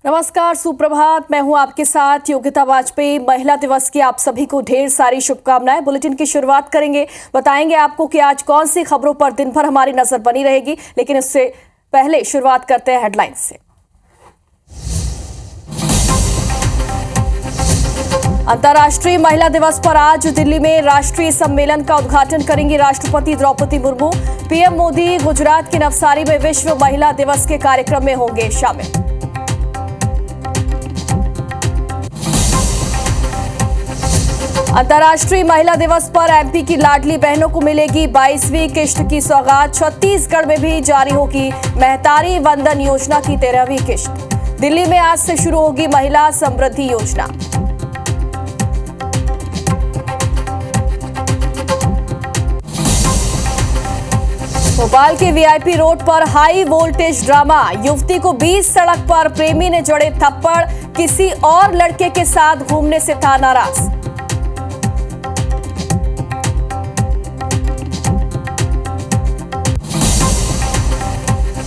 नमस्कार, सुप्रभात। मैं हूं आपके साथ योगिता वाजपेयी। महिला दिवस की आप सभी को ढेर सारी शुभकामनाएं। बुलेटिन की शुरुआत करेंगे, बताएंगे आपको कि आज कौन सी खबरों पर दिन भर हमारी नजर बनी रहेगी, लेकिन इससे पहले शुरुआत करते हैं हेडलाइंस से। अंतर्राष्ट्रीय महिला दिवस पर आज दिल्ली में राष्ट्रीय सम्मेलन का उद्घाटन करेंगी राष्ट्रपति द्रौपदी मुर्मू। पीएम मोदी गुजरात के नवसारी में विश्व महिला दिवस के कार्यक्रम में होंगे शामिल। अंतर्राष्ट्रीय महिला दिवस पर एमपी की लाडली बहनों को मिलेगी 22वीं किश्त की सौगात। छत्तीसगढ़ में भी जारी होगी महतारी वंदन योजना की 13वीं किश्त। दिल्ली में आज से शुरू होगी महिला समृद्धि योजना। भोपाल के वीआईपी रोड पर हाई वोल्टेज ड्रामा। युवती को बीच सड़क पर प्रेमी ने जड़े थप्पड़। किसी और लड़के के साथ घूमने से था नाराज।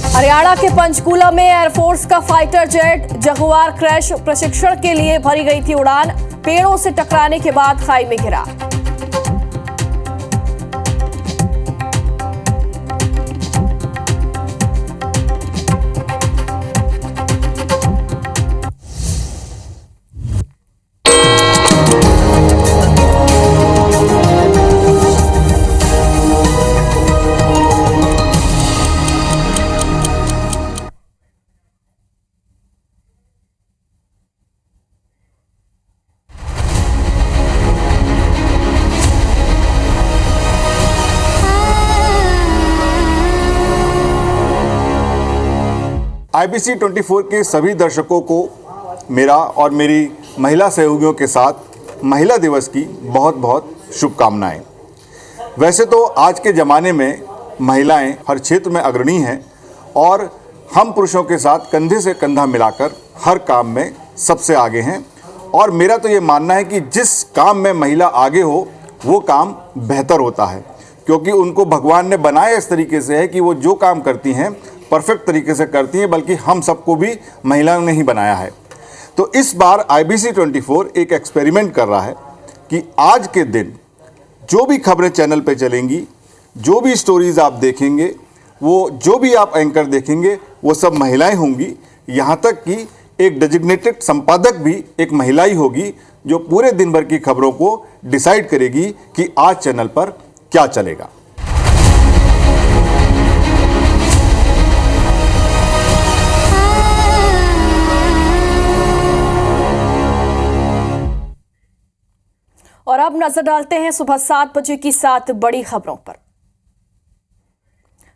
हरियाणा के पंचकूला में एयरफोर्स का फाइटर जेट जगुआर क्रैश प्रशिक्षण के लिए भरी गई थी उड़ान। पेड़ों से टकराने के बाद खाई में गिरा। IBC 24 के सभी दर्शकों को मेरा और मेरी महिला सहयोगियों के साथ महिला दिवस की बहुत बहुत शुभकामनाएं। वैसे तो आज के ज़माने में महिलाएं हर क्षेत्र में अग्रणी हैं और हम पुरुषों के साथ कंधे से कंधा मिलाकर हर काम में सबसे आगे हैं। और मेरा तो ये मानना है कि जिस काम में महिला आगे हो वो काम बेहतर होता है, क्योंकि उनको भगवान ने बनाया इस तरीके से है कि वो जो काम करती हैं परफेक्ट तरीके से करती हैं, बल्कि हम सबको भी महिलाओं ने ही बनाया है। तो इस बार IBC 24 एक एक्सपेरिमेंट कर रहा है कि आज के दिन जो भी खबरें चैनल पे चलेंगी, जो भी स्टोरीज आप देखेंगे, वो जो भी आप एंकर देखेंगे, वो सब महिलाएं होंगी। यहाँ तक कि एक डेजिग्नेटेड संपादक भी एक महिला ही होगी, जो पूरे दिन भर की खबरों को डिसाइड करेगी कि आज चैनल पर क्या चलेगा। और अब नजर डालते हैं सुबह 7 बजे की 7 बड़ी खबरों पर।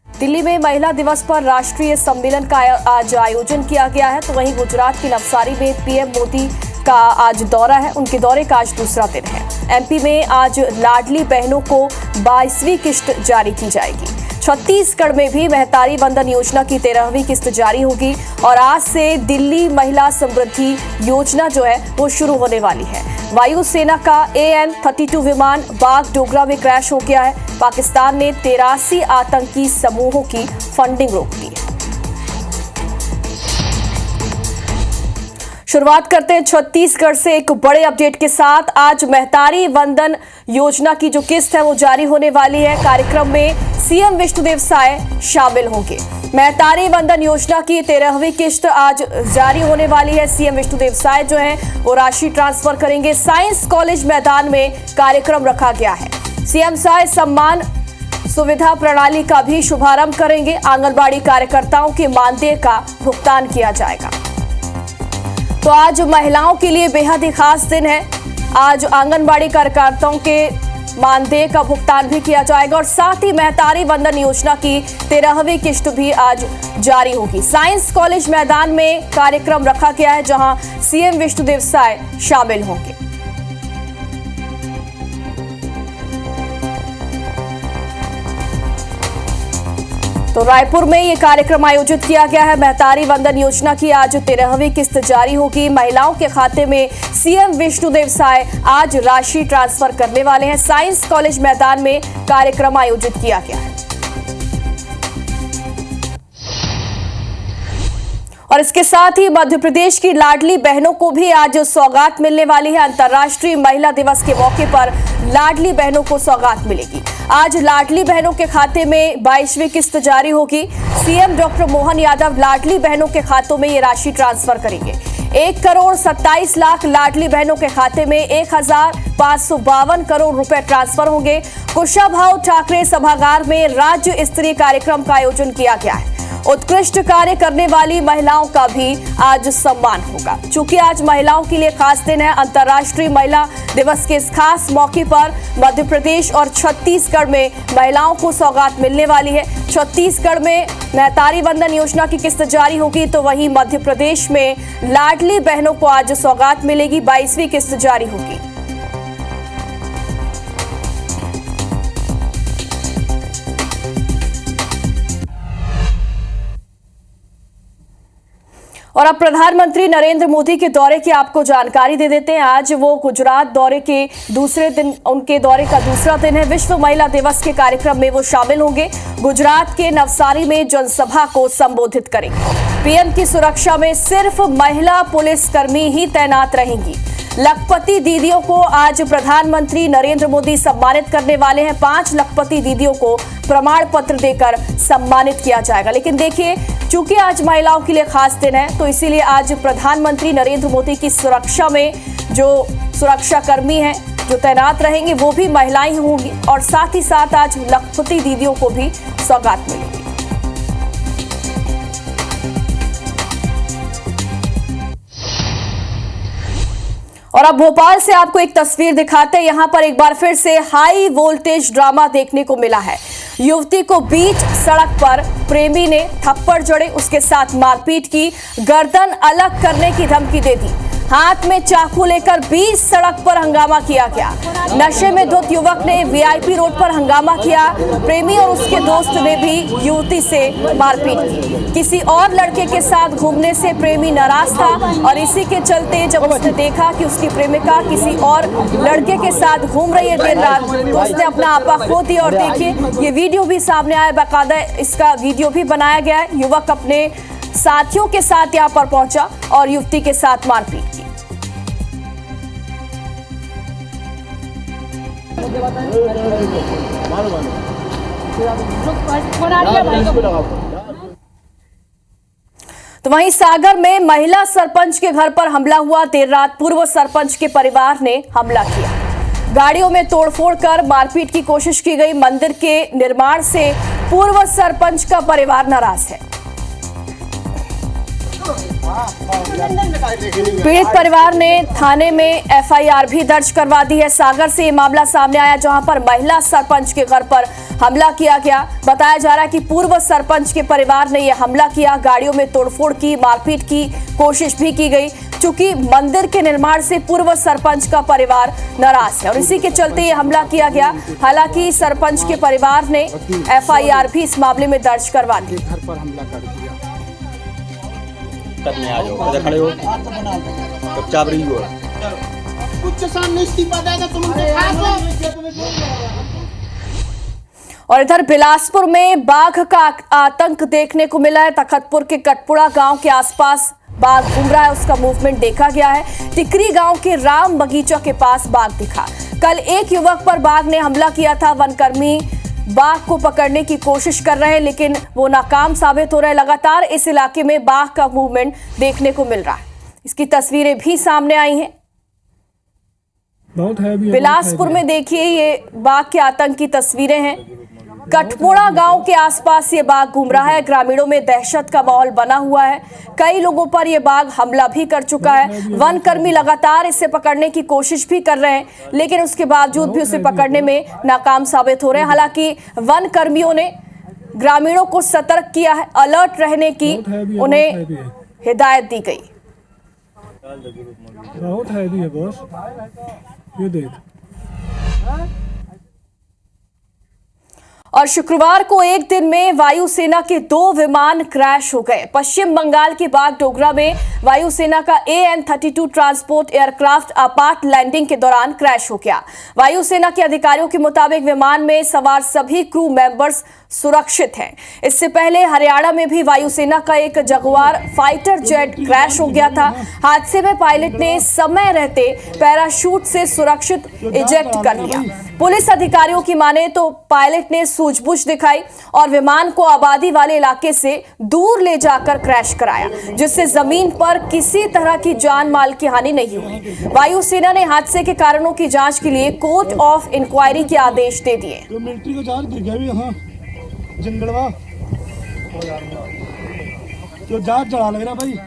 दिल्ली में महिला दिवस पर राष्ट्रीय सम्मेलन का आज आयोजन किया गया है, तो वहीं गुजरात के नवसारी में पीएम मोदी का आज दौरा है। उनके दौरे का आज दूसरा दिन है। एमपी में आज लाडली बहनों को 22वीं किश्त जारी की जाएगी। छत्तीसगढ़ में भी महतारी वंदन योजना की 13वीं किस्त जारी होगी और आज से दिल्ली महिला समृद्धि योजना जो है वो शुरू होने वाली है। वायुसेना का AN-32 विमान बागडोगरा में क्रैश हो गया है। पाकिस्तान ने 83 आतंकी समूहों की फंडिंग रोक दी है। शुरुआत करते हैं छत्तीसगढ़ से एक बड़े अपडेट के साथ। आज महतारी वंदन योजना की जो किस्त है वो जारी होने वाली है। कार्यक्रम में सीएम विष्णुदेव साय शामिल होंगे। महतारी वंदन योजना की 13वीं किस्त आज जारी होने वाली है। सीएम विष्णुदेव साय जो है वो राशि ट्रांसफर करेंगे। साइंस कॉलेज मैदान में कार्यक्रम रखा गया है। सीएम साय सम्मान सुविधा प्रणाली का भी शुभारंभ करेंगे। आंगनबाड़ी कार्यकर्ताओं के मानदेय का भुगतान किया जाएगा। तो आज महिलाओं के लिए बेहद ही खास दिन है। आज आंगनबाड़ी कार्यकर्ताओं के मानदेय का भुगतान भी किया जाएगा और साथ ही महतारी वंदन योजना की 13वीं किस्त भी आज जारी होगी। साइंस कॉलेज मैदान में कार्यक्रम रखा गया है, जहां सीएम विष्णुदेव साय शामिल होंगे। तो रायपुर में ये कार्यक्रम आयोजित किया गया है। महतारी वंदन योजना की आज 13वीं किस्त जारी होगी। महिलाओं के खाते में सीएम विष्णुदेव साय आज राशि ट्रांसफर करने वाले हैं। साइंस कॉलेज मैदान में कार्यक्रम आयोजित किया गया है। और इसके साथ ही मध्य प्रदेश की लाडली बहनों को भी आज सौगात मिलने वाली है। अंतर्राष्ट्रीय महिला दिवस के मौके पर लाडली बहनों को सौगात मिलेगी। आज लाडली बहनों के खाते में 22वीं किस्त जारी होगी। सीएम डॉक्टर मोहन यादव लाडली बहनों के खातों में ये राशि ट्रांसफर करेंगे। 1,27,00,000 लाडली बहनों के खाते में 1,552 करोड़ रुपए ट्रांसफर होंगे। कुशाभाऊ ठाकरे सभागार में राज्य स्तरीय कार्यक्रम का आयोजन किया गया है। उत्कृष्ट कार्य करने वाली महिलाओं का भी आज सम्मान होगा। चूंकि आज महिलाओं के लिए खास दिन है, अंतर्राष्ट्रीय महिला दिवस के इस खास मौके पर मध्य प्रदेश और छत्तीसगढ़ में महिलाओं को सौगात मिलने वाली है। छत्तीसगढ़ में महतारी वंदन योजना की किस्त जारी होगी, तो वहीं मध्य प्रदेश में लाडली बहनों को आज सौगात मिलेगी। 22वीं किस्त जारी होगी। और अब प्रधानमंत्री नरेंद्र मोदी के दौरे की आपको जानकारी दे देते हैं। आज वो गुजरात दौरे के दूसरे दिन, उनके दौरे का दूसरा दिन है। विश्व महिला दिवस के कार्यक्रम में वो शामिल होंगे। गुजरात के नवसारी में जनसभा को संबोधित करेंगे। पीएम की सुरक्षा में सिर्फ महिला पुलिसकर्मी ही तैनात रहेंगी। लखपति दीदियों को आज प्रधानमंत्री नरेंद्र मोदी सम्मानित करने वाले हैं। 5 लखपति दीदियों को प्रमाण पत्र देकर सम्मानित किया जाएगा। लेकिन देखिए, चूंकि आज महिलाओं के लिए खास दिन है, तो इसीलिए आज प्रधानमंत्री नरेंद्र मोदी की सुरक्षा में जो सुरक्षाकर्मी हैं जो तैनात रहेंगे वो भी महिलाएं होंगी। और साथ ही साथ आज लखपति दीदियों को भी सौगात मिलेगी। और अब भोपाल से आपको एक तस्वीर दिखाते हैं। यहां पर एक बार फिर से हाई वोल्टेज ड्रामा देखने को मिला है। युवती को बीच सड़क पर प्रेमी ने थप्पड़ जड़े, उसके साथ मारपीट की, गर्दन अलग करने की धमकी दे दी। हाथ में चाकू लेकर बीच सड़क पर हंगामा किया गया। नशे में धुत युवक ने वीआईपी रोड पर हंगामा किया। प्रेमी और उसके दोस्त ने भी युवती से मारपीट की। किसी और लड़के के साथ घूमने से प्रेमी नाराज था और इसी के चलते जब उसने देखा कि उसकी प्रेमिका किसी और लड़के के साथ घूम रही है देर रात, तो उसने अपना आपा खो दिया। और देखिए, ये वीडियो भी सामने आया, बाकायदा इसका वीडियो भी बनाया गया है। युवक अपने साथियों के साथ यहाँ पर पहुंचा और युवती के साथ मारपीट की। तो वहीं सागर में महिला सरपंच के घर पर हमला हुआ। देर रात पूर्व सरपंच के परिवार ने हमला किया। गाड़ियों में तोड़फोड़ कर मारपीट की कोशिश की गई। मंदिर के निर्माण से पूर्व सरपंच का परिवार नाराज है। पीड़ित परिवार ने थाने में एफआईआर भी दर्ज करवा दी है। सागर से ये मामला सामने आया, जहां पर महिला सरपंच के घर पर हमला किया गया। बताया जा रहा है कि पूर्व सरपंच के परिवार ने यह हमला किया। गाड़ियों में तोड़फोड़ की, मारपीट की कोशिश भी की गई। चूंकि मंदिर के निर्माण से पूर्व सरपंच का परिवार नाराज है और इसी के चलते ये हमला किया गया। हालांकि सरपंच के परिवार ने एफआईआर भी इस मामले में दर्ज करवा दी। घर पर हमला कर दिया। करने आ जाओ, इधर खड़े हो, चुपचाप रही हो। कुछ सामने इस्तीफा देगा तुम और इधर बिलासपुर में बाघ का आतंक देखने को मिला है। तखतपुर के कटपुड़ा गांव के आसपास बाघ घूम रहा है, उसका मूवमेंट देखा गया है। टिकरी गांव के राम बगीचा के पास बाघ दिखा। कल एक युवक पर बाघ ने हमला किया था। वनकर्मी बाघ को पकड़ने की कोशिश कर रहे हैं, लेकिन वो नाकाम साबित हो रहे हैं। लगातार इस इलाके में बाघ का मूवमेंट देखने को मिल रहा है। इसकी तस्वीरें भी सामने आई हैं। बिलासपुर में देखिए, ये बाघ के आतंक की तस्वीरें हैं। कटपुड़ा गांव के आसपास ये बाघ घूम रहा है। ग्रामीणों में दहशत का माहौल बना हुआ है। कई लोगों पर ये बाघ हमला भी कर चुका है। वनकर्मी लगातार इसे पकड़ने की कोशिश भी कर रहे हैं, लेकिन उसके बावजूद भी उसे पकड़ने में नाकाम साबित हो रहे हैं। हालांकि वनकर्मियों ने ग्रामीणों को सतर्क किया है, अलर्ट रहने की उन्हें हिदायत दी गई। बहुत हैवी है बॉस, ये देख। और शुक्रवार को एक दिन में वायुसेना के 2 विमान क्रैश हो गए। पश्चिम बंगाल के बागडोगरा में वायुसेना का AN-32 ट्रांसपोर्ट एयरक्राफ्ट आपात लैंडिंग के दौरान क्रैश हो गया। वायुसेना के अधिकारियों के मुताबिक विमान में सवार सभी क्रू मेंबर्स सुरक्षित हैं। इससे पहले हरियाणा में भी वायुसेना का एक जगुआर फाइटर जेट क्रैश हो गया था। हादसे में पायलट ने समय रहते पैराशूट से सुरक्षित इजेक्ट कर लिया। पुलिस अधिकारियों की माने तो पायलट ने सूझबूझ दिखाई और विमान को आबादी वाले इलाके से दूर ले जाकर क्रैश कराया, जिससे जमीन पर किसी तरह की जान माल की हानि नहीं हुई। वायुसेना ने हादसे के कारणों की जांच के लिए कोर्ट ऑफ इंक्वायरी के आदेश दे दिए। मिलिट्री को जांच दिख गया भी हाँ जंगलवा तो जांच चला लग रहा भाई।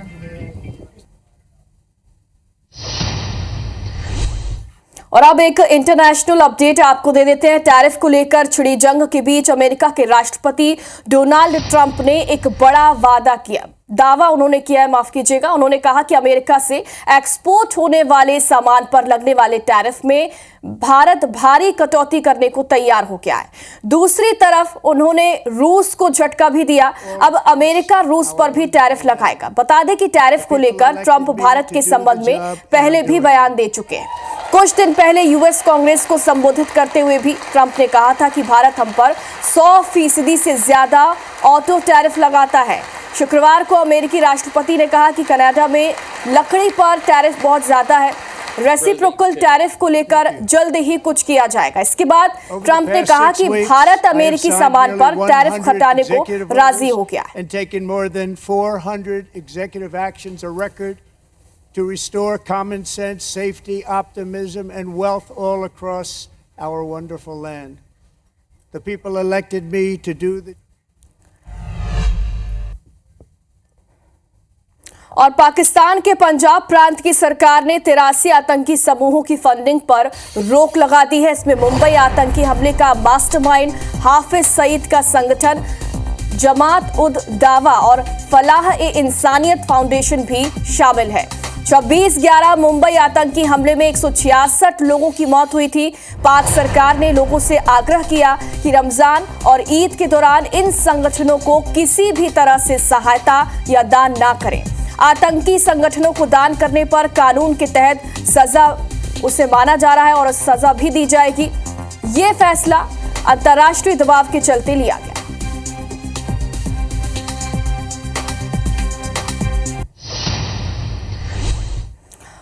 और अब एक इंटरनेशनल अपडेट आपको दे देते हैं। टैरिफ को लेकर छिड़ी जंग के बीच अमेरिका के राष्ट्रपति डोनाल्ड ट्रंप ने एक बड़ा दावा उन्होंने किया है, माफ कीजिएगा। उन्होंने कहा कि अमेरिका से एक्सपोर्ट होने वाले सामान पर लगने वाले टैरिफ में भारत भारी कटौती करने को तैयार हो गया है। दूसरी तरफ उन्होंने रूस को झटका भी दिया। अब अमेरिका रूस पर भी टैरिफ लगाएगा। बता दें कि टैरिफ को लेकर ट्रंप भारत के संबंध में पहले भी बयान दे चुके हैं। कुछ दिन पहले यूएस कांग्रेस को संबोधित करते हुए भी ट्रंप ने कहा था कि भारत हम पर 100% से ज्यादा ऑटो टैरिफ लगाता है। शुक्रवार को अमेरिकी राष्ट्रपति ने कहा कि कनाडा में लकड़ी पर टैरिफ बहुत ज्यादा है। रेसिप्रोकल टैरिफ को लेकर जल्द ही कुछ किया जाएगा। इसके बाद ट्रंप ने कहा कि भारत अमेरिकी सामान पर टैरिफ घटाने को राजी हो गया है। To restore common sense, safety, optimism, and wealth all across our wonderful land. The people elected me to do the. और पाकिस्तान के पंजाब प्रांत की सरकार ने 83 आतंकी समूहों की फंडिंग पर रोक लगा दी है। इसमें मुंबई आतंकी हमले का मास्टरमाइंड हाफिज सईद का संगठन जमात उद दावा और फलाह-ए-इंसानियत फाउंडेशन भी शामिल है। 26/11 मुंबई आतंकी हमले में 166 लोगों की मौत हुई थी। पाक सरकार ने लोगों से आग्रह किया कि रमजान और ईद के दौरान इन संगठनों को किसी भी तरह से सहायता या दान ना करें। आतंकी संगठनों को दान करने पर कानून के तहत सजा उसे माना जा रहा है और सजा भी दी जाएगी। ये फैसला अंतर्राष्ट्रीय दबाव के चलते लिया गया।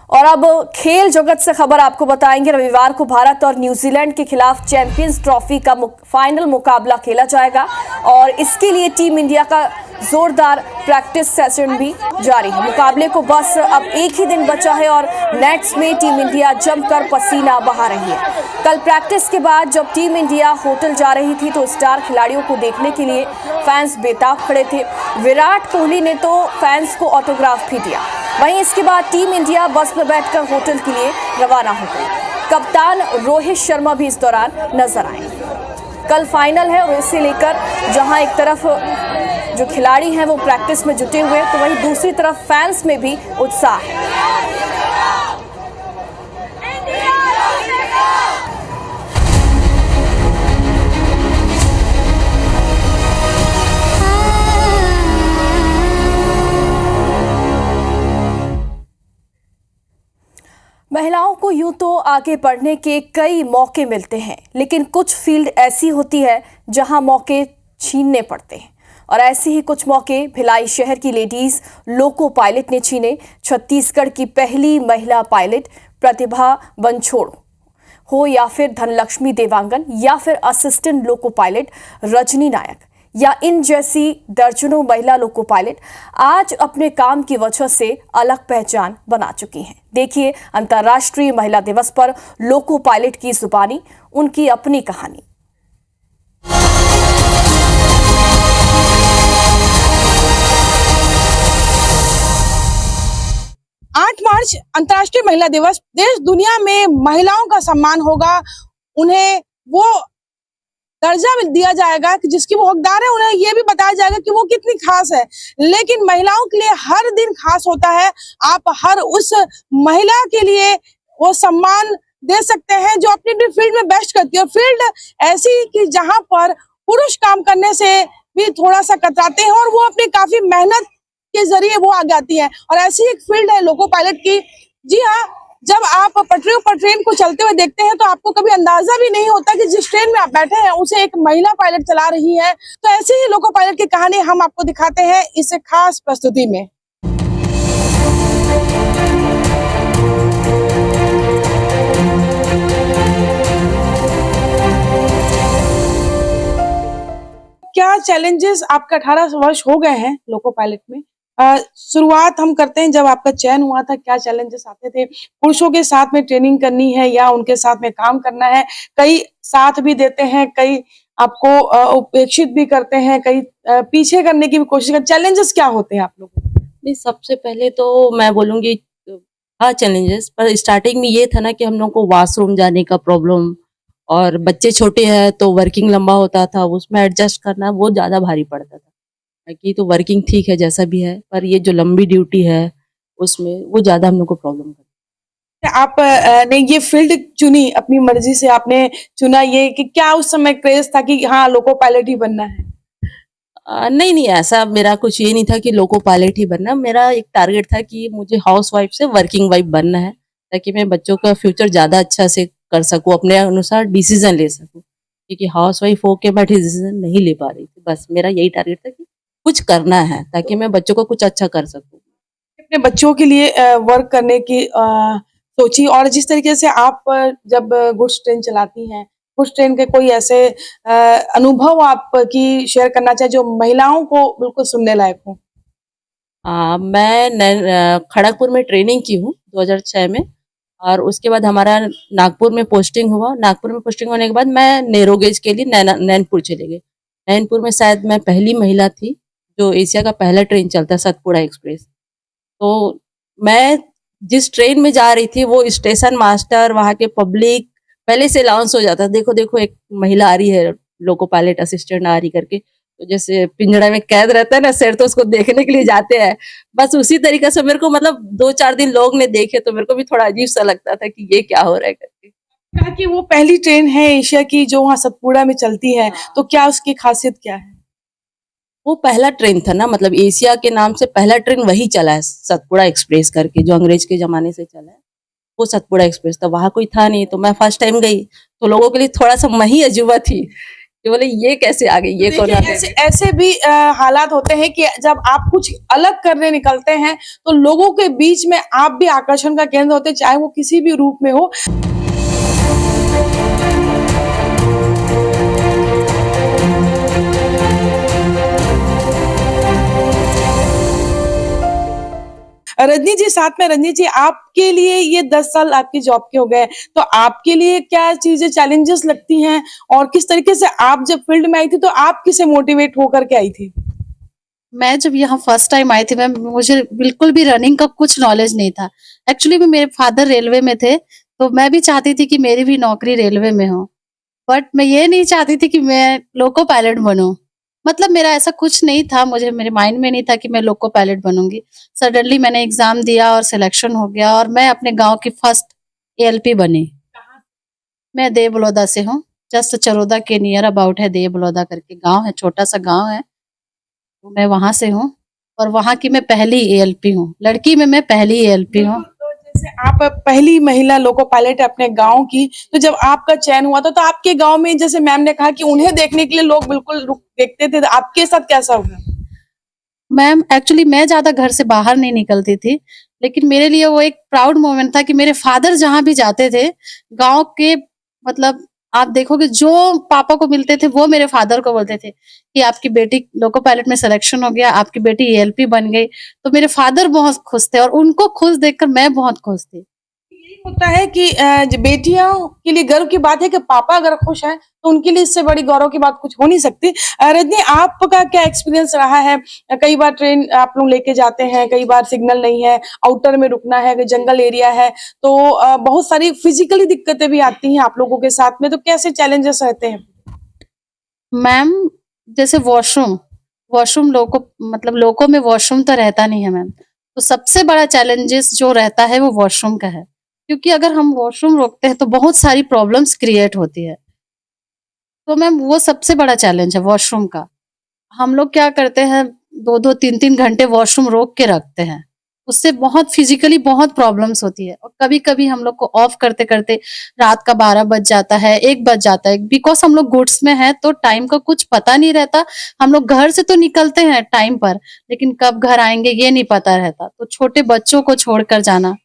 और अब खेल जगत से खबर आपको बताएंगे। रविवार को भारत और न्यूजीलैंड के खिलाफ चैंपियंस ट्रॉफी का फाइनल मुकाबला खेला जाएगा और इसके लिए टीम इंडिया का जोरदार प्रैक्टिस सेशन भी जारी है। मुकाबले को बस अब एक ही दिन बचा है और नेट्स में टीम इंडिया जमकर पसीना बहा रही है। कल प्रैक्टिस के बाद जब टीम इंडिया होटल जा रही थी तो स्टार खिलाड़ियों को देखने के लिए फैंस बेताब खड़े थे। विराट कोहली ने तो फैंस को ऑटोग्राफ भी दिया। वहीं इसके बाद टीम इंडिया बस में बैठकर होटल के लिए रवाना हो गई। कप्तान रोहित शर्मा भी इस दौरान नजर आए। कल फाइनल है और इसे लेकर जहां एक तरफ जो खिलाड़ी हैं वो प्रैक्टिस में जुटे हुए हैं तो वहीं दूसरी तरफ फैंस में भी उत्साह है। महिलाओं को यूं तो आगे बढ़ने के कई मौके मिलते हैं, लेकिन कुछ फील्ड ऐसी होती है जहां मौके छीनने पड़ते हैं और ऐसे ही कुछ मौके भिलाई शहर की लेडीज लोको पायलट ने छीने। छत्तीसगढ़ की पहली महिला पायलट प्रतिभा बनछोड़ हो या फिर धनलक्ष्मी देवांगन या फिर असिस्टेंट लोको पायलट रजनी नायक या इन जैसी दर्जनों महिला लोको पायलट आज अपने काम की वजह से अलग पहचान बना चुकी हैं। देखिए अंतर्राष्ट्रीय महिला दिवस पर लोको पायलट की जुबानी, उनकी अपनी कहानी। 8 मार्च अंतर्राष्ट्रीय महिला दिवस। देश दुनिया में महिलाओं का सम्मान होगा, उन्हें वो दर्जा दिया जाएगा कि जिसकी वो हकदार है। उन्हें ये भी बताया जाएगा कि वो कितनी खास है। लेकिन महिलाओं के लिए हर दिन खास होता है। आप हर उस महिला के लिए वो सम्मान दे सकते हैं जो अपनी फील्ड में बेस्ट करती है। फील्ड ऐसी कि जहां पर पुरुष काम करने से भी थोड़ा सा कतराते हैं और वो अपनी काफी मेहनत के जरिए वो आगे आती है। और ऐसी एक फील्ड है लोको पायलट की। जी हाँ, जब आप पटरियों पर ट्रेन को चलते हुए देखते हैं तो आपको कभी अंदाजा भी नहीं होता कि जिस ट्रेन में आप बैठे हैं उसे एक महिला पायलट चला रही है। तो ऐसे ही लोको पायलट की कहानी हम आपको दिखाते हैं इस खास प्रस्तुति में। क्या चैलेंजेस, आपका 18 वर्ष हो गए हैं लोको पायलट में, शुरुआत हम करते हैं जब आपका चयन हुआ था, क्या चैलेंजेस आते थे? पुरुषों के साथ में ट्रेनिंग करनी है या उनके साथ में काम करना है? कई साथ भी देते हैं, कई आपको उपेक्षित भी करते हैं, कई पीछे करने की भी कोशिश करते। चैलेंजेस क्या होते हैं आप लोगों को? नहीं, सबसे पहले तो मैं बोलूँगी हाँ चैलेंजेस, पर स्टार्टिंग में ये था ना कि हम लोग को वॉशरूम जाने का प्रॉब्लम, और बच्चे छोटे हैं तो वर्किंग लंबा होता था, उसमें एडजस्ट करना वो ज़्यादा भारी पड़ता था। बाकी तो वर्किंग ठीक है जैसा भी है, पर ये जो लंबी ड्यूटी है उसमें वो ज़्यादा हम लोग को प्रॉब्लम करती है। आप ने ये फील्ड चुनी अपनी मर्जी से, आपने चुना ये कि क्या उस समय क्रेज था कि हाँ लोको पायलट ही बनना है? नहीं, ऐसा मेरा कुछ ये नहीं था कि लोको पायलट ही बनना। मेरा एक टारगेट था कि मुझे हाउसवाइफ से वर्किंग वाइफ बनना है, ताकि मैं बच्चों का फ्यूचर ज़्यादा अच्छा से कर सकूँ, अपने अनुसार डिसीजन ले सकूँ। क्योंकि हाउसवाइफ होके मैं डिसीजन नहीं ले पा रही थी। बस मेरा यही टारगेट था कि कुछ करना है ताकि मैं बच्चों को कुछ अच्छा कर सकूँ। अपने बच्चों के लिए वर्क करने की सोची। और जिस तरीके से आप जब गुड्स ट्रेन चलाती हैं, गुड्स ट्रेन के कोई ऐसे अनुभव आपकी शेयर करना चाहे जो महिलाओं को बिल्कुल सुनने लायक हो? मैं खड़गपुर में ट्रेनिंग की हूँ 2006 में, और उसके बाद हमारा नागपुर में पोस्टिंग हुआ। नागपुर में पोस्टिंग होने के बाद मैं नैरोगेज के लिए नैनपुर चले गए। नैनपुर में शायद मैं पहली महिला थी जो एशिया का पहला ट्रेन चलता, सतपुड़ा एक्सप्रेस। तो मैं जिस ट्रेन में जा रही थी वो स्टेशन मास्टर, वहाँ के पब्लिक पहले से अनाउंस हो जाता, देखो देखो एक महिला आ रही है, लोको पायलट असिस्टेंट आ रही करके। तो जैसे पिंजड़ा में कैद रहता है ना शेर, तो उसको देखने के लिए जाते हैं। बस उसी तरीके से मेरे को, मतलब 2-4 दिन लोग ने देखे तो मेरे को भी थोड़ा अजीब सा लगता था कि ये क्या हो रहा है करके। कहा कि वो पहली ट्रेन है एशिया की जो वहाँ सतपुड़ा में चलती है, तो क्या उसकी खासियत क्या है? वो पहला ट्रेन था ना, मतलब एशिया के नाम से पहला ट्रेन वही चला है, सतपुड़ा एक्सप्रेस करके, जो अंग्रेज के जमाने से चला है वो सतपुड़ा एक्सप्रेस था। वहां कोई था नहीं, तो मैं फर्स्ट टाइम गई, तो लोगों के लिए थोड़ा सा मही अजूबा थी कि बोले ये कैसे आ गई, ये कौन आ गई। ऐसे भी हालात होते हैं कि जब आप कुछ अलग करने निकलते हैं तो लोगों के बीच में आप भी आकर्षण का केंद्र होते हैं, चाहे वो किसी भी रूप में हो। रजनी जी साथ में, रजनी जी आपके लिए ये 10 साल आपकी जॉब के हो गए, तो आपके लिए क्या चीजें चैलेंजेस लगती हैं और किस तरीके से आप जब फील्ड में आई थी तो आप किसे मोटिवेट होकर के आई थी? मैं जब यहाँ फर्स्ट टाइम आई थी मैम, मुझे बिल्कुल भी रनिंग का कुछ नॉलेज नहीं था। एक्चुअली में मेरे फादर रेलवे में थे, तो मैं भी चाहती थी कि मेरी भी नौकरी रेलवे में हो, बट मैं ये नहीं चाहती थी कि मैं लोको पायलट बनूं। मतलब मेरा ऐसा कुछ नहीं था, मुझे मेरे माइंड में नहीं था कि मैं लोको पायलट बनूंगी। सडनली मैंने एग्जाम दिया और सिलेक्शन हो गया और मैं अपने गांव की फर्स्ट एएलपी बनी। मैं देव बलौदा से हूँ, जस्ट चरोदा के नियर अबाउट है, देव बलौदा करके गांव है, छोटा सा गांव है, तो मैं वहां से हूँ और वहां की मैं पहली एएलपी हूँ, लड़की में मैं पहली एएलपी हूँ। तो जैसे आप पहली महिला लोको पायलट है अपने गांव की, तो जब आपका चयन हुआ था तो आपके गांव में, जैसे मैम ने कहा कि उन्हें देखने के लिए लोग बिल्कुल देखते थे, तो आपके साथ कैसा हुआ? मैम एक्चुअली मैं ज्यादा घर से बाहर नहीं निकलती थी, लेकिन मेरे लिए वो एक प्राउड मोमेंट था कि मेरे फादर जहां भी जाते थे गांव के, मतलब आप देखोगे जो पापा को मिलते थे वो मेरे फादर को बोलते थे कि आपकी बेटी लोको पायलट में सिलेक्शन हो गया, आपकी बेटी एएलपी बन गई। तो मेरे फादर बहुत खुश थे और उनको खुश देखकर मैं बहुत खुश थी। यही होता है कि बेटियों के लिए गर्व की बात है कि पापा अगर खुश हैं तो उनके लिए इससे बड़ी गौरव की बात कुछ हो नहीं सकती। रजनी, आपका क्या एक्सपीरियंस रहा है? कई बार ट्रेन आप लोग लेके जाते हैं, कई बार सिग्नल नहीं है, आउटर में रुकना है, जंगल एरिया है, तो बहुत सारी फिजिकली दिक्कतें भी आती हैं आप लोगों के साथ में, तो कैसे चैलेंजेस रहते हैं? मैम जैसे वॉशरूम लोको में वॉशरूम तो रहता नहीं है मैम, तो सबसे बड़ा चैलेंजेस जो रहता है वो वॉशरूम का है, क्योंकि अगर हम वॉशरूम रोकते हैं तो बहुत सारी प्रॉब्लम्स क्रिएट होती है। तो मैम वो सबसे बड़ा चैलेंज है वॉशरूम का। हम लोग क्या करते हैं 2-2 3-3 घंटे वॉशरूम रोक के रखते हैं। उससे बहुत फिजिकली बहुत प्रॉब्लम्स होती है और कभी-कभी हम लोग को ऑफ करते-करते रात का 12 बज जाता है, 1 बज जाता है। बिकॉज़ हम लोग गुड्स में हैं तो टाइम का कुछ पता नहीं रहता। हम लोग घर से तो निकलते हैं टाइम पर, लेकिन कब घर आएँगे ये नहीं पता रहता। तो छोटे बच्चों को छोड़कर जाना,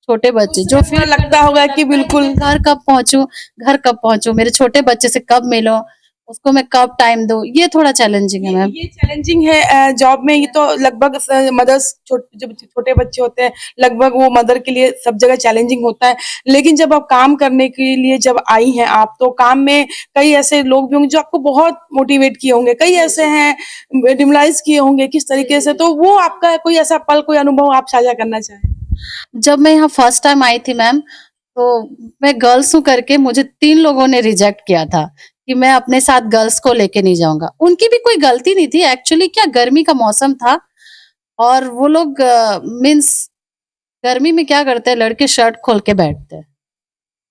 छोटे बच्चे जो फिर लगता होगा कि बिल्कुल घर कब पहुँचूँ, मेरे छोटे बच्चे से कब मिलूँ, उसको मैं कब टाइम दूँ, ये थोड़ा चैलेंजिंग है मैम। ये चैलेंजिंग है जॉब में। ये तो लगभग मदर्स जब छोटे बच्चे होते हैं लगभग वो मदर के लिए सब जगह चैलेंजिंग होता है। लेकिन जब आप काम करने के लिए जब आई हैं आप, तो काम में कई ऐसे लोग भी होंगे जो आपको बहुत मोटिवेट किए होंगे, कई ऐसे हैं डिमोरलाइज किए होंगे किस तरीके से, तो वो आपका कोई ऐसा पल, कोई अनुभव आप साझा करना चाहें? जब मैं यहाँ फर्स्ट टाइम आई थी मैम, तो मैं गर्ल्स हूँ करके मुझे 3 लोगों ने रिजेक्ट किया था कि मैं अपने साथ गर्ल्स को लेके नहीं जाऊँगा। उनकी भी कोई गलती नहीं थी, एक्चुअली क्या गर्मी का मौसम था और वो लोग मीन्स गर्मी में क्या करते हैं लड़के शर्ट खोल के बैठते हैं।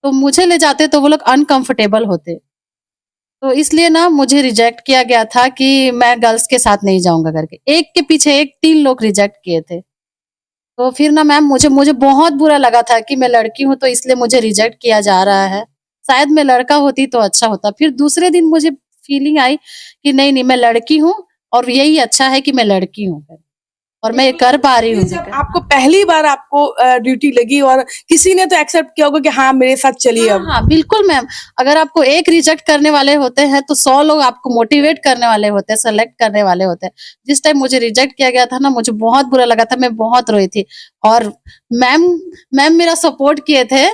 तो मुझे ले जाते तो वो लोग अनकंफर्टेबल होते। तो इसलिए ना मुझे रिजेक्ट किया गया था कि मैं गर्ल्स के साथ नहीं जाऊँगा करके। एक के पीछे एक 3 लोग रिजेक्ट किए थे। तो फिर ना मैम मुझे बहुत बुरा लगा था कि मैं लड़की हूँ तो इसलिए मुझे रिजेक्ट किया जा रहा है। शायद मैं लड़का होती तो अच्छा होता। फिर दूसरे दिन मुझे फीलिंग आई कि नहीं मैं लड़की हूँ और यही अच्छा है कि मैं लड़की हूँ और मैं ये कर पा रही हूँ। जब आपको पहली बार आपको ड्यूटी लगी और किसी ने तो एक्सेप्ट किया होगा कि हाँ मेरे साथ चलिए अब। हाँ, बिल्कुल मैम। अगर आपको एक रिजेक्ट करने वाले होते हैं तो 100 लोग आपको मोटिवेट करने वाले होते हैं, सेलेक्ट करने वाले होते हैं। जिस टाइम मुझे रिजेक्ट किया गया था ना मुझे बहुत बुरा लगा था, मैं बहुत रोई थी और मैम मेरा सपोर्ट किए थे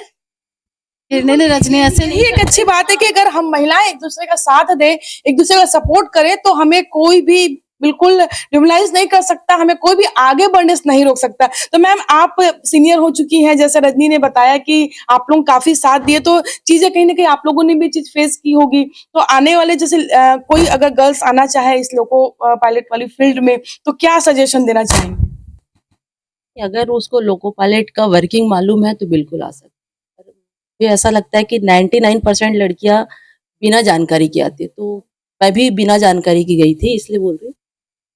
कि नहीं रजनी ऐसे यही एक अच्छी बात है कि अगर हम महिलाएं एक दूसरे का साथ दें, एक दूसरे का सपोर्ट करें, तो हमें कोई भी बिल्कुल डिमोरलाइज नहीं कर सकता, हमें कोई भी आगे बढ़ने से नहीं रोक सकता। तो मैम आप सीनियर हो चुकी हैं, जैसे रजनी ने बताया कि आप लोग काफी साथ दिए, तो चीजें कहीं ना कहीं आप लोगों ने भी चीज फेस की होगी। तो आने वाले जैसे कोई अगर गर्ल्स आना चाहे इस लोको पायलट वाली फील्ड में, तो क्या सजेशन देना चाहेंगे? अगर उसको लोको पायलट का वर्किंग मालूम है तो बिल्कुल आ सकती है। मुझे ऐसा लगता है कि 99% लड़कियां बिना जानकारी की आती है, तो मैं भी बिना जानकारी की गई थी, इसलिए बोल रही हूँ।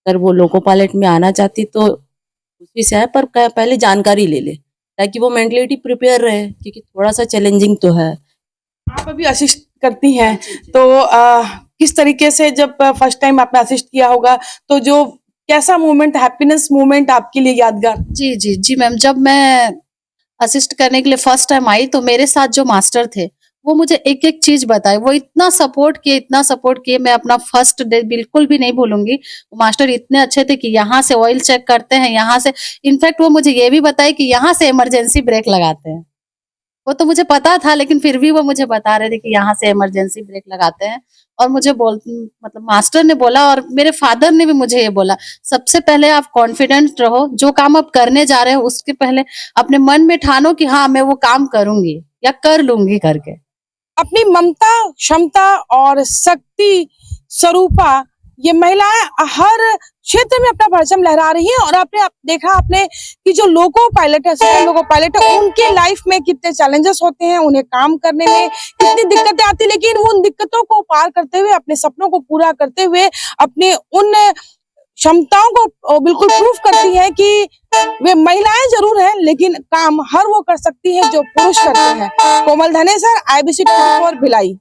अगर वो लोको पायलट में आना चाहती तो उसी से है, पर पहले जानकारी ले ले ताकि वो मेंटलिटी प्रिपेयर रहे, क्योंकि थोड़ा सा चैलेंजिंग तो है। आप अभी असिस्ट करती हैं, तो किस तरीके से जब फर्स्ट टाइम आपने असिस्ट किया होगा, तो जो कैसा मोमेंट, हैप्पीनेस मोमेंट आपके लिए यादगार? जी मैम। जब मैं असिस्ट करने के लिए फर्स्ट टाइम आई तो मेरे साथ जो मास्टर थे वो मुझे एक-एक चीज़ बताए। वो इतना सपोर्ट किए मैं अपना फर्स्ट डे बिल्कुल भी नहीं भूलूँगी। वो मास्टर इतने अच्छे थे कि यहाँ से ऑयल चेक करते हैं, यहाँ से इनफैक्ट वो मुझे ये भी बताए कि यहाँ से इमरजेंसी ब्रेक लगाते हैं। वो तो मुझे पता था लेकिन फिर भी वो मुझे बता रहे थे कि यहाँ से इमरजेंसी ब्रेक लगाते हैं और मुझे मतलब मास्टर ने बोला और मेरे फादर ने भी मुझे ये बोला, सबसे पहले आप कॉन्फिडेंट रहो, जो काम आप करने जा रहे हो उसके पहले अपने मन में ठानो कि हाँ मैं वो काम करूँगी या कर लूँगी करके। अपनी ममता, क्षमता और शक्ति स्वरूपा ये महिलाएं हर क्षेत्र में अपना परचम लहरा रही हैं। और आपने देखा कि जो लोको पायलट है, सेकंड लोको पायलट है, उनके लाइफ में कितने चैलेंजेस होते हैं, उन्हें काम करने में कितनी दिक्कतें आती है, लेकिन वो उन दिक्कतों को पार करते हुए, अपने सपनों को पूरा करते हुए, अपने उन क्षमताओं को बिल्कुल प्रूफ करती है कि वे महिलाएं जरूर हैं लेकिन काम हर वो कर सकती है जो पुरुष करते हैं। कोमल धनेसर, IBC 24 भिलाई।